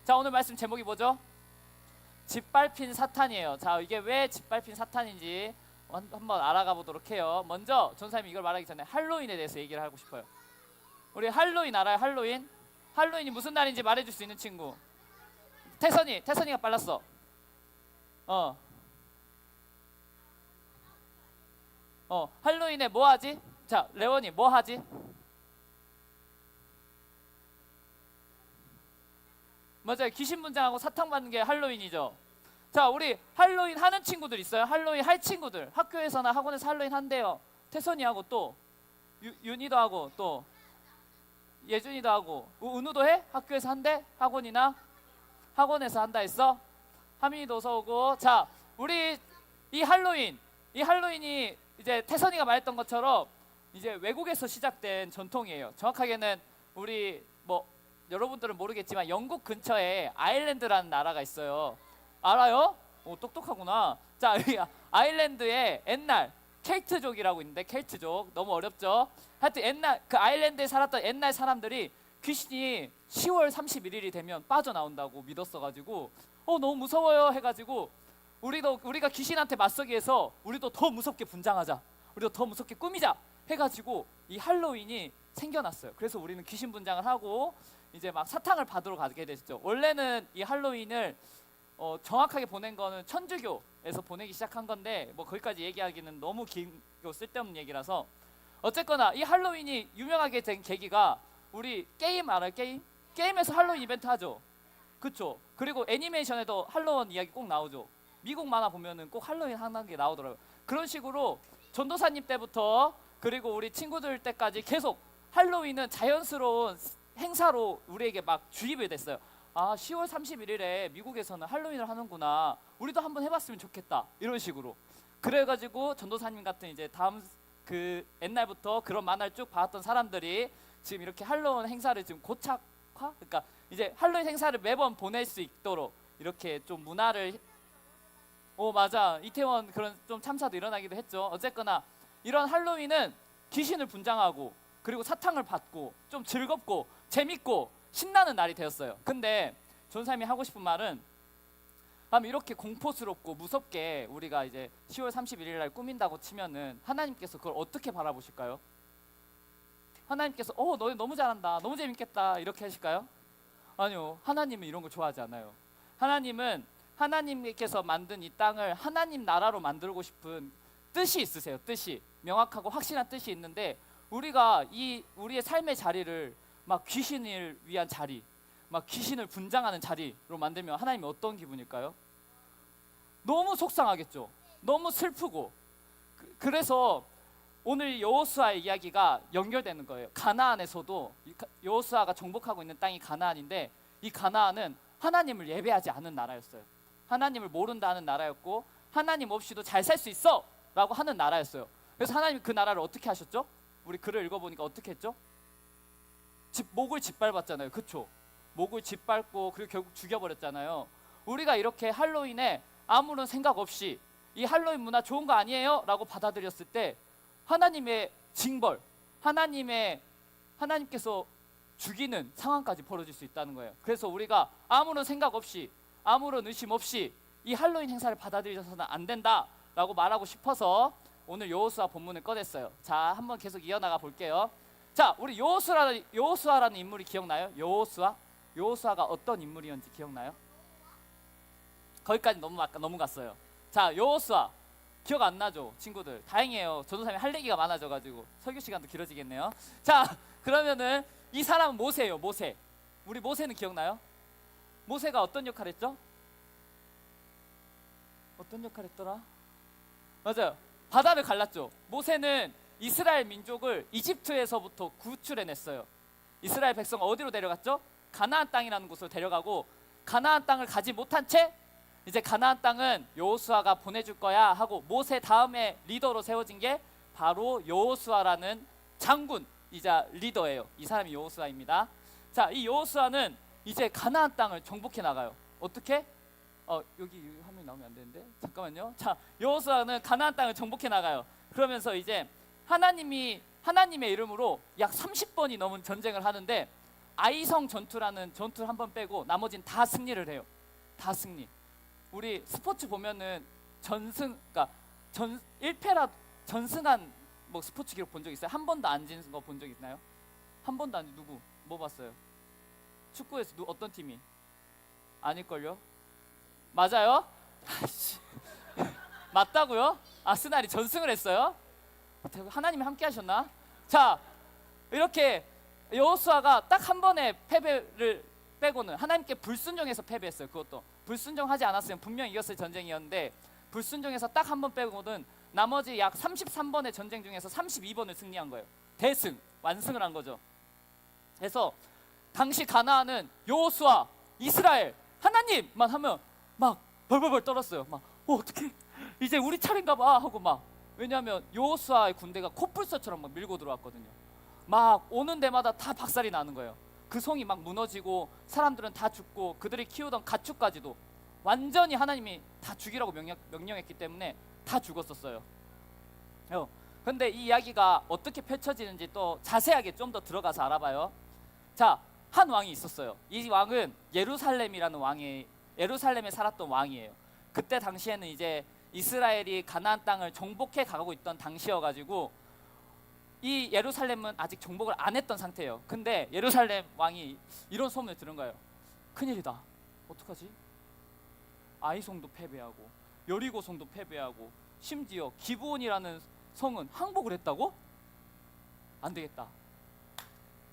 자, 오늘 말씀 제목이 뭐죠? 짓밟힌 사탄이에요. 자, 이게 왜 짓밟힌 사탄인지 한번 알아가 보도록 해요. 먼저 전사님이 이걸 말하기 전에 할로윈에 대해서 얘기를 하고 싶어요. 우리 할로윈 알아요? 할로윈? 할로윈이 무슨 날인지 말해줄 수 있는 친구. 태선이가 빨랐어. 할로윈에 뭐 하지? 자, 레원이 뭐 하지? 맞아요. 귀신 분장하고 사탕 받는 게 할로윈이죠. 자, 우리 할로윈 하는 친구들 있어요? 할로윈 할 친구들. 학교에서나 학원에서 할로윈 한대요. 태선이 하고 또 윤이도 하고 또 예준이도 하고 은우도 해? 학교에서 한대? 학원에서 한다 했어? 하민이도 어서 오고. 자, 우리 이 할로윈이 이제 태선이가 말했던 것처럼 이제 외국에서 시작된 전통이에요. 정확하게는 우리 여러분들은 모르겠지만 영국 근처에 아일랜드라는 나라가 있어요. 알아요? 오, 똑똑하구나. 자, 이 아일랜드에 옛날 켈트족이라고 있는데, 켈트족 너무 어렵죠? 하여튼 옛날 그 아일랜드에 살았던 옛날 사람들이 귀신이 10월 31일이 되면 빠져나온다고 믿었어가지고 너무 무서워요 해가지고 우리가 귀신한테 맞서기 위해서 우리도 더 무섭게 분장하자, 우리도 더 무섭게 꾸미자 해가지고 이 할로윈이 생겨났어요. 그래서 우리는 귀신 분장을 하고 이제 막 사탕을 받으러 가게 됐죠. 원래는 이 할로윈을 정확하게 보낸 거는 천주교에서 보내기 시작한 건데 거기까지 얘기하기는 너무 길고 쓸데없는 얘기라서, 어쨌거나 이 할로윈이 유명하게 된 계기가 우리 게임 알아요? 게임에서 할로윈 이벤트 하죠. 그쵸? 그리고 애니메이션에도 할로윈 이야기 꼭 나오죠. 미국 만화 보면은 꼭 할로윈 하는 게 나오더라고요. 그런 식으로 전도사님 때부터 그리고 우리 친구들 때까지 계속 할로윈은 자연스러운 행사로 우리에게 막 주입이 됐어요. 아, 10월 31일에 미국에서는 할로윈을 하는구나, 우리도 한번 해봤으면 좋겠다, 이런 식으로. 그래가지고 전도사님 같은 이제 다음 그 옛날부터 그런 만화를 쭉 봐왔던 사람들이 지금 이렇게 할로윈 행사를 지금 고착화? 그러니까 이제 할로윈 행사를 매번 보낼 수 있도록 이렇게 좀 문화를 맞아, 이태원 그런 좀 참사도 일어나기도 했죠. 어쨌거나 이런 할로윈은 귀신을 분장하고 그리고 사탕을 받고 좀 즐겁고 재밌고 신나는 날이 되었어요. 근데 전사님이 하고 싶은 말은, 이렇게 공포스럽고 무섭게 우리가 이제 10월 31일 날 꾸민다고 치면은 하나님께서 그걸 어떻게 바라보실까요? 하나님께서 너희 너무 잘한다, 너무 재밌겠다, 이렇게 하실까요? 아니요, 하나님은 이런 거 좋아하지 않아요. 하나님은 하나님께서 만든 이 땅을 하나님 나라로 만들고 싶은 뜻이 있으세요. 뜻이 명확하고 확실한 뜻이 있는데, 우리가 우리의 삶의 자리를 막 귀신을 위한 자리, 막 귀신을 분장하는 자리로 만들면 하나님이 어떤 기분일까요? 너무 속상하겠죠. 너무 슬프고. 그래서 오늘 여호수아의 이야기가 연결되는 거예요. 가나안에서도 여호수아가 정복하고 있는 땅이 가나안인데, 이 가나안은 하나님을 예배하지 않은 나라였어요. 하나님을 모른다는 나라였고, 하나님 없이도 잘 살 수 있어 라고 하는 나라였어요. 그래서 하나님이 그 나라를 어떻게 하셨죠? 우리 글을 읽어보니까 어떻게 했죠? 목을 짓밟았잖아요. 그쵸? 목을 짓밟고 그리고 결국 죽여버렸잖아요. 우리가 이렇게 할로윈에 아무런 생각 없이 이 할로윈 문화 좋은 거 아니에요? 라고 받아들였을 때 하나님의 징벌, 하나님께서 죽이는 상황까지 벌어질 수 있다는 거예요. 그래서 우리가 아무런 생각 없이, 아무런 의심 없이 이 할로윈 행사를 받아들여서는 안 된다 라고 말하고 싶어서 오늘 여호수아 본문을 꺼냈어요. 자, 한번 계속 이어나가 볼게요. 자, 우리 여호수아라는 인물이 기억나요? 여호수아가 어떤 인물이었는지 기억나요? 거기까지 넘어갔어요. 자, 여호수아 기억 안 나죠, 친구들? 다행이에요. 전도사님이 할 얘기가 많아져가지고 설교 시간도 길어지겠네요. 자, 그러면은 이 사람은 모세예요. 모세. 우리 모세는 기억나요? 모세가 어떤 역할 했죠? 어떤 역할 했더라? 맞아요. 바다를 갈랐죠. 모세는 이스라엘 민족을 이집트에서부터 구출해냈어요. 이스라엘 백성 어디로 데려갔죠? 가나안 땅이라는 곳으로 데려가고, 가나안 땅을 가지 못한 채 이제 가나안 땅은 여호수아가 보내줄 거야 하고 모세 다음에 리더로 세워진 게 바로 여호수아라는 장군이자 리더예요. 이 사람이 여호수아입니다. 자, 이 여호수아는 이제 가나안 땅을 정복해 나가요. 어떻게? 여기 화면이 나오면 안 되는데 잠깐만요. 자, 여호수아는 가나안 땅을 정복해 나가요. 그러면서 이제 하나님의 이름으로 약 30번이 넘은 전쟁을 하는데 아이성 전투라는 전투를 한 번 빼고 나머지는 다 승리를 해요. 다 승리. 우리 스포츠 보면은 그러니까 1패라 전승한 뭐 스포츠 기록 본 적 있어요? 한 번도 안 진 거 본 적 있나요? 한 번도 안 진 누구? 뭐 봤어요? 축구에서 어떤 팀이? 아닐걸요? 맞아요? 아이씨. 맞다고요? 아스날이 전승을 했어요? 하나님이 함께 하셨나? 자, 이렇게 여호수아가 딱 한 번의 패배를 빼고는 하나님께 불순종해서 패배했어요. 그것도 불순종하지 않았으면 분명히 이겼을 전쟁이었는데 불순종해서 딱 한 번 빼고는 나머지 약 33번의 전쟁 중에서 32번을 승리한 거예요. 대승, 완승을 한 거죠. 그래서 당시 가나안은 여호수아, 이스라엘, 하나님만 하면 막 벌벌벌 떨었어요. 막 어떻게 이제 우리 차례인가 봐 하고 막, 왜냐하면 여호수아의 군대가 코뿔소처럼 막 밀고 들어왔거든요. 막 오는 데마다 다 박살이 나는 거예요. 그 성이 막 무너지고 사람들은 다 죽고 그들이 키우던 가축까지도 완전히 하나님이 다 죽이라고 명령했기 때문에 다 죽었었어요. 근데 이 이야기가 어떻게 펼쳐지는지 또 자세하게 좀 더 들어가서 알아봐요. 자, 한 왕이 있었어요. 이 왕은 예루살렘이라는 예루살렘에 살았던 왕이에요. 그때 당시에는 이제 이스라엘이 가나안 땅을 정복해 가고 있던 당시여가지고 이 예루살렘은 아직 정복을 안 했던 상태예요. 근데 예루살렘 왕이 이런 소문을 들은 거예요. 큰일이다. 어떡하지? 아이성도 패배하고 여리고성도 패배하고 심지어 기브온이라는 성은 항복을 했다고? 안 되겠다.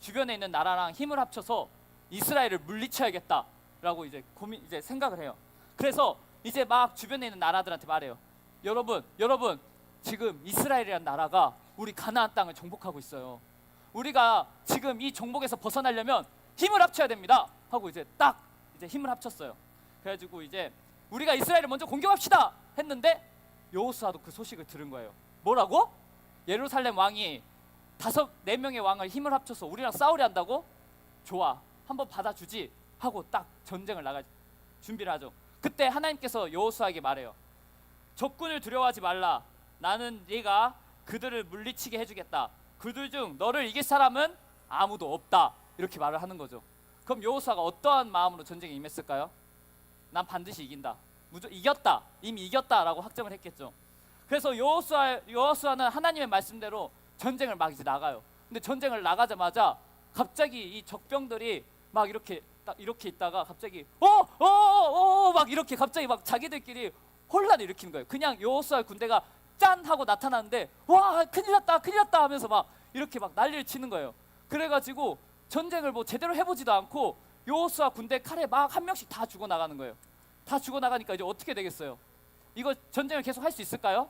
주변에 있는 나라랑 힘을 합쳐서 이스라엘을 물리쳐야겠다라고 이제 생각을 해요. 그래서 이제 막 주변에 있는 나라들한테 말해요. 여러분, 지금 이스라엘이라는 나라가 우리 가나안 땅을 정복하고 있어요. 우리가 지금 이 정복에서 벗어나려면 힘을 합쳐야 됩니다. 하고 이제 힘을 합쳤어요. 그래가지고 이제 우리가 이스라엘을 먼저 공격합시다 했는데 여호수아도 그 소식을 들은 거예요. 뭐라고? 예루살렘 왕이 4명의 왕을 힘을 합쳐서 우리랑 싸우려 한다고? 좋아, 한번 받아주지 하고 딱 전쟁을 나갈 준비를 하죠. 그때 하나님께서 여호수아에게 말해요. 적군을 두려워하지 말라. 나는 네가 그들을 물리치게 해주겠다. 그들 중 너를 이길 사람은 아무도 없다. 이렇게 말을 하는 거죠. 그럼 여호수아가 어떠한 마음으로 전쟁에 임했을까요? 난 반드시 이긴다. 이겼다. 이미 이겼다라고 확정을 했겠죠. 그래서 여호수아는 하나님의 말씀대로 전쟁을 막 이제 나가요. 근데 전쟁을 나가자마자 갑자기 이 적병들이 막 이렇게 있다가 갑자기 막 이렇게 갑자기 막 자기들끼리 혼란을 일으키는 거예요. 그냥 여호수아의 군대가 짠 하고 나타나는데 와 큰일 났다 하면서 막 이렇게 막 난리를 치는 거예요. 그래가지고 전쟁을 뭐 제대로 해보지도 않고 여호수아 군대 칼에 막 한 명씩 다 죽어 나가는 거예요. 다 죽어 나가니까 이제 어떻게 되겠어요? 이거 전쟁을 계속 할 수 있을까요?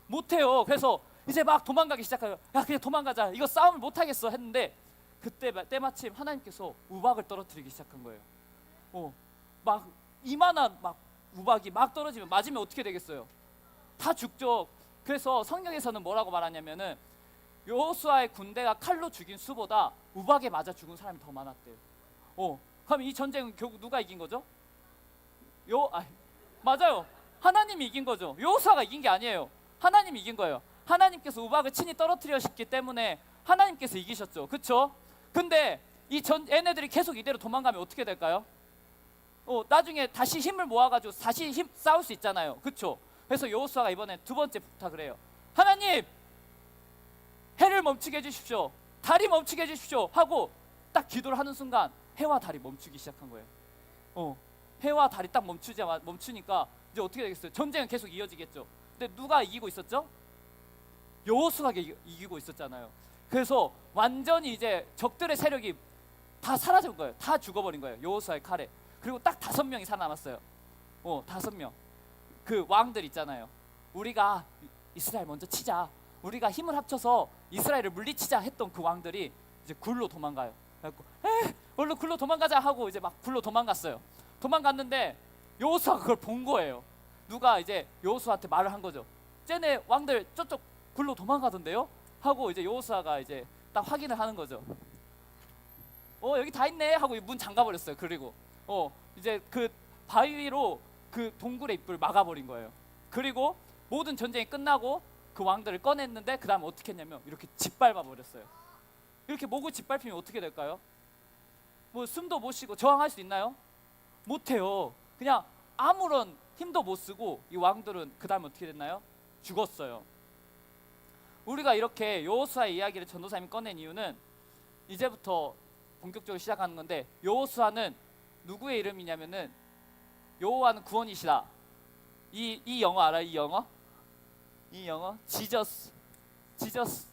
못해요. 그래서 이제 막 도망가기 시작해요. 야 그냥 도망가자. 이거 싸움을 못하겠어 했는데 그때 때마침 하나님께서 우박을 떨어뜨리기 시작한 거예요. 막 이만한 막 우박이 막 떨어지면 맞으면 어떻게 되겠어요? 다 죽죠. 그래서 성경에서는 뭐라고 말하냐면은 여호수아의 군대가 칼로 죽인 수보다 우박에 맞아 죽은 사람이 더 많았대요. 그럼 이 전쟁은 결국 누가 이긴 거죠? 맞아요. 하나님이 이긴 거죠. 여호수아가 이긴 게 아니에요. 하나님이 이긴 거예요. 하나님께서 우박을 친히 떨어뜨리셨기 때문에 하나님께서 이기셨죠. 그렇죠? 근데 얘네들이 계속 이대로 도망가면 어떻게 될까요? 나중에 다시 힘을 모아가지고 다시 싸울 수 있잖아요. 그렇죠? 그래서 여호수아가 이번에 두 번째 부탁을 해요. 하나님, 해를 멈추게 해주십시오. 달이 멈추게 해주십시오. 하고 딱 기도를 하는 순간 해와 달이 멈추기 시작한 거예요. 해와 달이 딱 멈추니까 이제 어떻게 되겠어요? 전쟁은 계속 이어지겠죠. 근데 누가 이기고 있었죠? 여호수아가 이기고 있었잖아요. 그래서 완전히 이제 적들의 세력이 다 사라진 거예요. 다 죽어버린 거예요. 여호수아의 칼에. 그리고 딱 5명이 살아남았어요. 5명. 그 왕들 있잖아요. 우리가 이스라엘 먼저 치자. 우리가 힘을 합쳐서 이스라엘을 물리치자 했던 그 왕들이 이제 굴로 도망가요. 그래갖고 얼른 굴로 도망가자 하고 이제 막 굴로 도망갔어요. 도망갔는데 여호수아가 그걸 본 거예요. 누가 이제 여호수아한테 말을 한 거죠. 쟤네 왕들 저쪽 굴로 도망가던데요? 하고 이제 여호수아가 이제 딱 확인을 하는 거죠. 여기 다 있네 하고 문 잠가버렸어요. 그리고 이제 그 바위 위로 그 동굴의 입구를 막아버린 거예요. 그리고 모든 전쟁이 끝나고 그 왕들을 꺼냈는데 그 다음 어떻게 했냐면 이렇게 짓밟아 버렸어요. 이렇게 목을 짓밟히면 어떻게 될까요? 뭐 숨도 못 쉬고 저항할 수 있나요? 못해요. 그냥 아무런 힘도 못 쓰고 이 왕들은 그 다음에 어떻게 됐나요? 죽었어요. 우리가 이렇게 여호수아의 이야기를 전도사님이 꺼낸 이유는 이제부터 본격적으로 시작하는 건데, 여호수아는 누구의 이름이냐면은 여호와는 구원이시다. 이 영어 알아요? 이 영어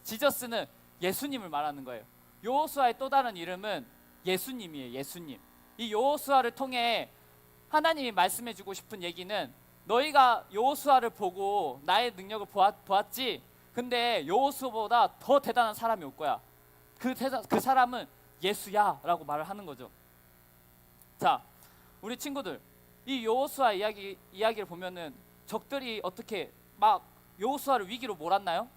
지저스는 예수님을 말하는 거예요. 여호수아의 또 다른 이름은 예수님이에요. 예수님. 이 여호수아를 통해 하나님이 말씀해주고 싶은 얘기는, 너희가 여호수아를 보고 나의 능력을 보았지? 근데 여호수아보다 더 대단한 사람이 올 거야. 그 사람은 예수야 라고 말을 하는 거죠. 자, 우리 친구들, 이 여호수아 이야기를 보면은 적들이 어떻게 막 여호수아를 위기로 몰았나요?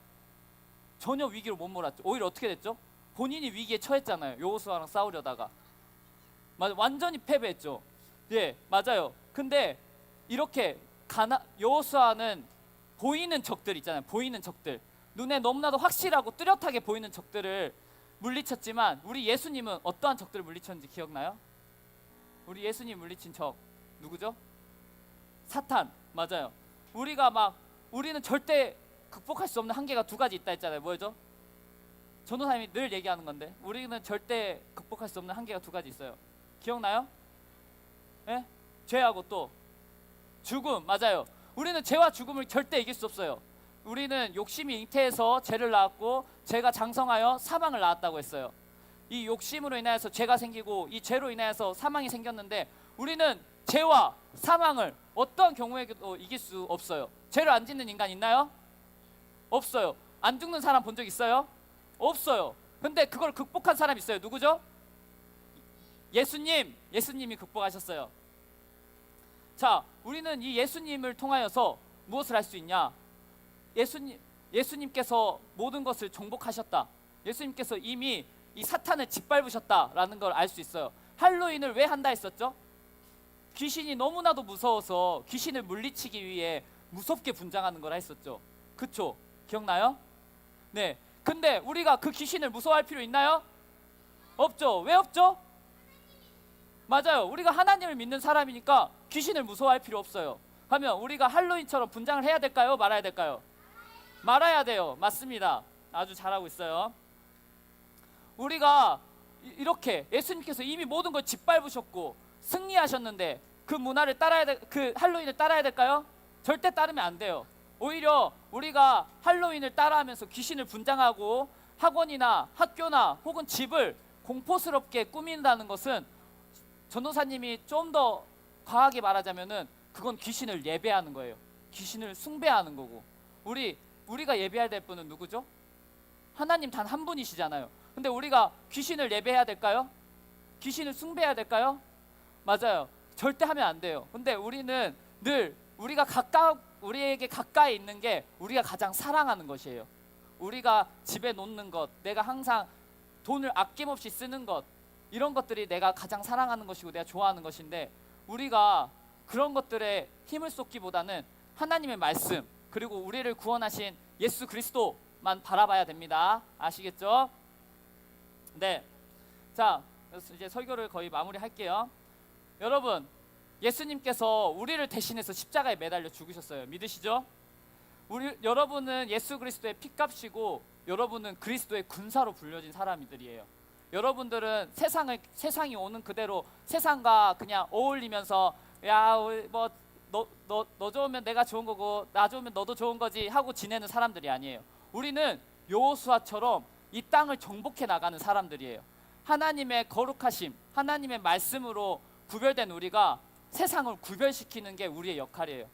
전혀 위기로 못 몰았죠. 오히려 어떻게 됐죠? 본인이 위기에 처했잖아요. 여호수아랑 싸우려다가. 맞아, 완전히 패배했죠. 예, 맞아요. 근데 이렇게 여호수아는 보이는 적들 있잖아요. 보이는 적들, 눈에 너무나도 확실하고 뚜렷하게 보이는 적들을 물리쳤지만, 우리 예수님은 어떠한 적들을 물리쳤는지 기억나요? 우리 예수님 물리친 적 누구죠? 사탄. 맞아요. 우리는 절대 극복할 수 없는 한계가 두 가지 있다 했잖아요. 뭐죠? 전도사님이 늘 얘기하는 건데, 우리는 절대 극복할 수 없는 한계가 두 가지 있어요. 기억나요? 예? 죄하고 또 죽음. 맞아요. 우리는 죄와 죽음을 절대 이길 수 없어요. 우리는 욕심이 잉태해서 죄를 낳았고, 죄가 장성하여 사망을 낳았다고 했어요. 이 욕심으로 인하여서 죄가 생기고, 이 죄로 인하여서 사망이 생겼는데, 우리는 죄와 사망을 어떠한 경우에도 이길 수 없어요. 죄를 안 짓는 인간 있나요? 없어요. 안 죽는 사람 본 적 있어요? 없어요. 근데 그걸 극복한 사람 있어요. 누구죠? 예수님이 극복하셨어요. 자, 우리는 이 예수님을 통하여서 무엇을 할 수 있냐? 예수님께서 모든 것을 정복하셨다. 예수님께서 이미 이 사탄을 짓밟으셨다라는 걸 알 수 있어요. 할로윈을 왜 한다 했었죠? 귀신이 너무나도 무서워서 귀신을 물리치기 위해 무섭게 분장하는 걸 했었죠. 그쵸? 기억나요? 네. 근데 우리가 그 귀신을 무서워할 필요 있나요? 없죠. 왜 없죠? 맞아요. 우리가 하나님을 믿는 사람이니까 귀신을 무서워할 필요 없어요. 하면 우리가 할로윈처럼 분장을 해야 될까요? 말아야 될까요? 말아야 돼요. 맞습니다. 아주 잘하고 있어요. 우리가 이렇게 예수님께서 이미 모든 걸 짓밟으셨고 승리하셨는데, 그 문화를 그 할로윈을 따라야 될까요? 절대 따르면 안 돼요. 오히려 우리가 할로윈을 따라하면서 귀신을 분장하고 학원이나 학교나 혹은 집을 공포스럽게 꾸민다는 것은, 전도사님이 좀 더 과하게 말하자면은 그건 귀신을 예배하는 거예요. 귀신을 숭배하는 거고. 우리가 예배해야 될 분은 누구죠? 하나님 단 한 분이시잖아요. 근데 우리가 귀신을 예배해야 될까요? 귀신을 숭배해야 될까요? 맞아요. 절대 하면 안 돼요. 근데 우리는 늘 우리에게 가까이 있는 게 우리가 가장 사랑하는 것이에요. 우리가 집에 놓는 것, 내가 항상 돈을 아낌없이 쓰는 것, 이런 것들이 내가 가장 사랑하는 것이고 내가 좋아하는 것인데, 우리가 그런 것들에 힘을 쏟기보다는 하나님의 말씀, 그리고 우리를 구원하신 예수 그리스도만 바라봐야 됩니다. 아시겠죠? 네. 자, 이제 설교를 거의 마무리할게요. 여러분, 예수님께서 우리를 대신해서 십자가에 매달려 죽으셨어요. 믿으시죠? 여러분은 예수 그리스도의 피값이고, 여러분은 그리스도의 군사로 불려진 사람들이에요. 여러분들은 세상이 오는 그대로 세상과 그냥 어울리면서, 야, 너 좋으면 내가 좋은 거고 나 좋으면 너도 좋은 거지 하고 지내는 사람들이 아니에요. 우리는 여호수아처럼 이 땅을 정복해 나가는 사람들이에요. 하나님의 거룩하심, 하나님의 말씀으로 구별된 우리가 세상을 구별시키는 게 우리의 역할이에요.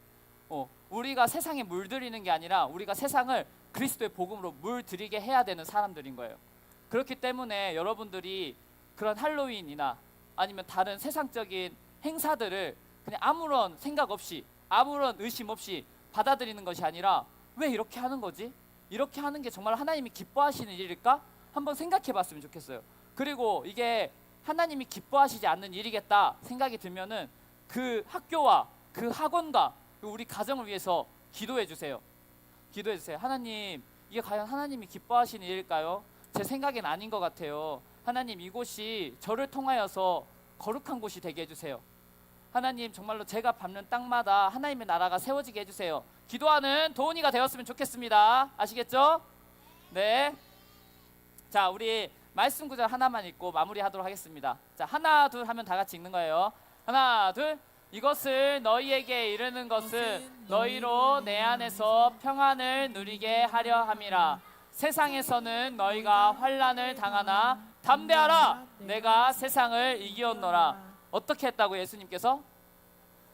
우리가 세상에 물들이는 게 아니라 우리가 세상을 그리스도의 복음으로 물들이게 해야 되는 사람들인 거예요. 그렇기 때문에 여러분들이 그런 할로윈이나 아니면 다른 세상적인 행사들을 그냥 아무런 생각 없이, 아무런 의심 없이 받아들이는 것이 아니라, 왜 이렇게 하는 거지? 이렇게 하는 게 정말 하나님이 기뻐하시는 일일까? 한번 생각해 봤으면 좋겠어요. 그리고 이게 하나님이 기뻐하시지 않는 일이겠다 생각이 들면은 그 학교와 그 학원과 우리 가정을 위해서 기도해 주세요. 기도해 주세요. 하나님, 이게 과연 하나님이 기뻐하시는 일일까요? 제 생각엔 아닌 것 같아요. 하나님 이곳이 저를 통하여서 거룩한 곳이 되게 해주세요. 하나님 정말로 제가 밟는 땅마다 하나님의 나라가 세워지게 해주세요. 기도하는 도훈이가 되었으면 좋겠습니다. 아시겠죠? 네. 자, 우리 말씀 구절 하나만 읽고 마무리하도록 하겠습니다. 자, 하나 둘 하면 다 같이 읽는 거예요. 하나 둘. 이것을 너희에게 이르는 것은 너희로 내 안에서 평안을 누리게 하려 함이라. 세상에서는 너희가 환난을 당하나 담대하라. 내가 세상을 이기었노라. 어떻게 했다고 예수님께서?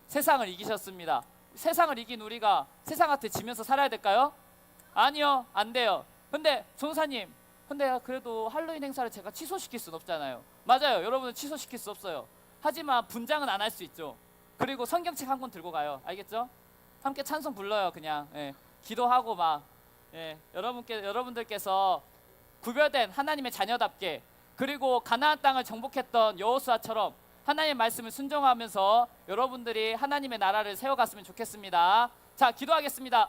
세상을 이기셨습니다. 세상을 이긴 우리가 세상한테 지면서 살아야 될까요? 아니요, 안 돼요. 근데 전사님, 근데 그래도 할로윈 행사를 제가 취소시킬 순 없잖아요. 맞아요, 여러분은 취소시킬 수 없어요. 하지만 분장은 안 할 수 있죠. 그리고 성경책 한 권 들고 가요. 알겠죠? 함께 찬송 불러요. 그냥 기도하고 막 여러분들께서 구별된 하나님의 자녀답게, 그리고 가나안 땅을 정복했던 여호수아처럼 하나님의 말씀을 순종하면서 여러분들이 하나님의 나라를 세워갔으면 좋겠습니다. 자, 기도하겠습니다.